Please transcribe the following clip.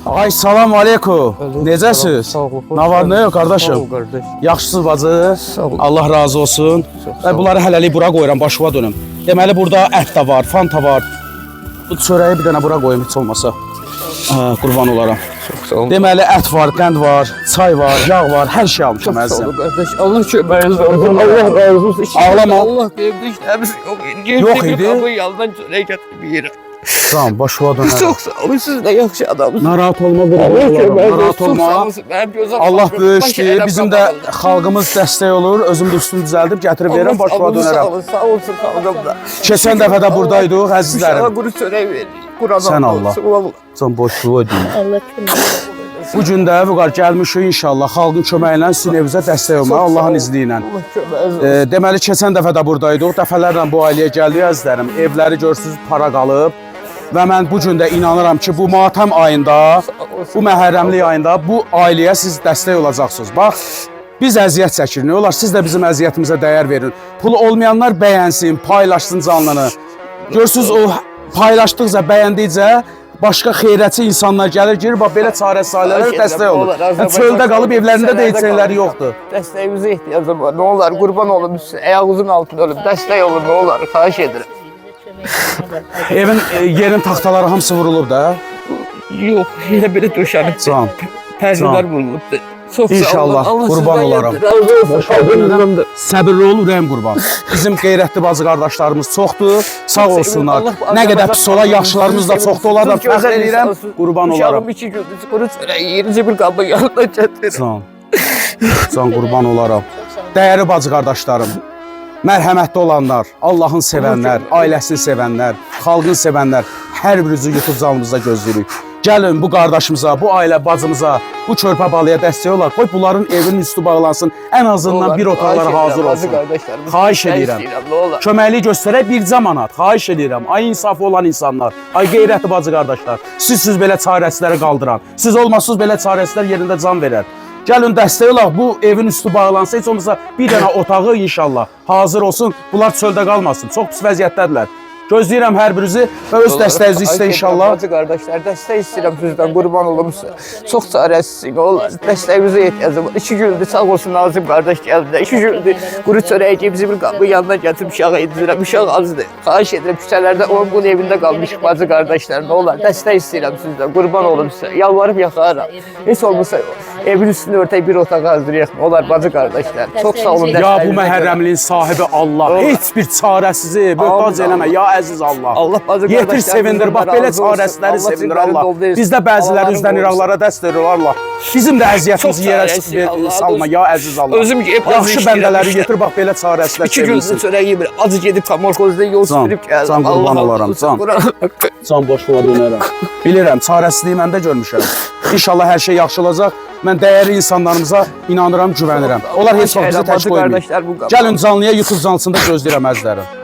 Ay salam aleykum. Necəsiz? Sağ ol. Nə var, nə yox qardaşım? Sağ ol qardaş. Yaxşısınız bacı? Sağ ol. Allah razı olsun. sağ ol. Bunları hələlik bura qoyuram, başıma dönüm. Deməli burada ət də var, fanta var. Bu çörəyi bir dənə bura qoyum heç olmasa. Qurban olaram. Çok sağ ol. Deməli ət var, qənd var, çay var, yağ var, hər şey almışam Çok sağ ol əzizim. kardeş. Allah köməyiniz olsun. Allah razı olsun. Ağlama. Allah verdi işlerimiz yok. Yok idi. Kapıyı yandan çöreğe getirmeyelim. Tamam, başıma dönərəm. Çok sağ olun. Siz de yaxşı adamsınız. Narahat olma, qurban Allah olaram. köməyiniz Narahat olsun. Sağ olma. olun. Ben bir uzak Allah bakıyorum. böyükdür. Başı Bizim eləm də qabalı. xalqımız dəstək olur. Özüm də üstünü düzəldib gətirib verirəm, başıma Allah sağ dönərəm. olun. Sağ olsun xalqımda. Keçən dəfə də buradaydıq, İnşallah əzizlərim. quru çörək verin. Quradan Sən Allah. olsun, vallahi. Sən boşluğa deyim. Allah kömək. Bu gün də Vüqar gəlmişik inşallah xalqın köməyi ilə sizin evinizə dəstək olmağa Allahın izni ilə. Allah köməyiniz olsun. Deməli keçən dəfə də buradaydıq. Dəfələrlə bu ailəyə gəldik əzizlərim. Evləri görürsüz para qalıb. Və mən bu gün də inanıram ki, bu Matəm ayında, bu Məhərrəmlik ayında bu ailəyə siz dəstək olacaqsınız. Bax, biz əziyyət çəkirik. Nə olar? Siz də bizim əziyyətimizə dəyər verin. Pulu olmayanlar bəyənsin, paylaşsın canlını. Görürsüz o paylaşdıqca, bəyəndikcə başqa xeyrətçi insanlar gəlir, girir, bax belə çarəsiz ailələrə dəstək olur. Çöldə qalıb evlərində də heç şeyləri yoxdur. Dəstəyimizə ehtiyacım var. Nə olar, qurban olum sizə. Ayağınızın altında ölüm. Dəstək olun, nə olar, xahiş edirəm. Evin, yerin taxtaları hamısı vurulub da. Yox, elə belə döşənib. Can. Pərdələr vurulubdur. Çox sağ olun. İnşallah, Allah qurban sizdən olaram. razı olsun. Səbirli ol, ürəyim qurban. Bizim qeyrətli bacı qardaşlarımız çoxdur, sağ olsunlar. Nə qədər pis ola, yaxşılarımız da çoxdur, onlar da fəxr edirəm, qurban olaram. Uşağım 2 gündür quru çörək yerinci bir qabı yanına gətirir. Can, can qurban olaram. Dəyərli bacı qardaşlarım, mərhəmətli olanlar, Allahın sevənlər, ailəsini sevənlər, xalqını sevənlər, hər birinizi YouTube canımızda gözləyirik. Gəlin bu qardaşımıza, bu ailə bacımıza, bu körpə balaya dəstək olar. Qoy bunların evinin üstü bağlansın, ən azından bir otaqlara hazır olsun. Xahiş edirəm. Köməklik göstərək bircə manat. Xahiş edirəm. Ay insafı olan insanlar, ay qeyrətli bacı qardaşlar. Siz belə çarəsizləri qaldıran. Siz olmasınız belə çarəsizlər yerində can verər. Gəlin dəstək olaq, bu evin üstü bağlansa, heç olmasa bir dənə otağı inşallah hazır olsun. Bunlar çöldə qalmasın. Çox pis vəziyyətdədirlər. Gözləyirəm hər birinizi və öz dəstəyinizi istə inşallah. Bacı qardaşlar, dəstək istəyirəm sizdən, qurban olum sizə. Çox çarəsizsiniz, olar. Dəstəyimizə ehtiyacım var. 2 gündür sağ olsun Nazım qardaş gəldi. 2 gündür quru çörək yiyib bizi bir qapı yanına gətirib uşağı yedirəm. Uşaq azdır. Xahiş edirəm küçələrdə onun bunun evində qalmışıq bacı qardaşlar. Nə olar? Dəstək istəyirəm sizdən, qurban olum sizə. Yalvarıb yaxarım. Heç olmasa evin üstünü örtək bir otaq hazırlayaq. Olar bacı qardaşlar. Çox sağ olun dəstəyinizə. Ya bu məhərrəmliyin sahibi Allah. Heç bir çarəsizi möhtac eləmə ya əziz Allah. Allah bacı Yetir qardaşlar, sevindir, bax belə çarəsizləri sevindir Allah. Bizdə bəziləri üzdən iraqlara dəst verir Allah. Bizim də əziyyətimizi yerə salma ya əziz Allah. Özüm yaxşı bəndələri yetir, bax belə çarəsizlər 2 gündür sevinsin. çörək yeyib, acı gedib kamorkozda yol sürüb gəldim. Can qurban olaram, can. Can boşluğa dönərəm. Bilirəm, çarəsizliyi mən də görmüşəm. İnşallah hər şey yaxşı olacaq. Mən dəyərli insanlarımıza inanıram, güvənirəm. Onlar heç vaxt bizi tək qoymayın. Gəlin canlıya YouTube canlısında gözləyirəm əzizlərim.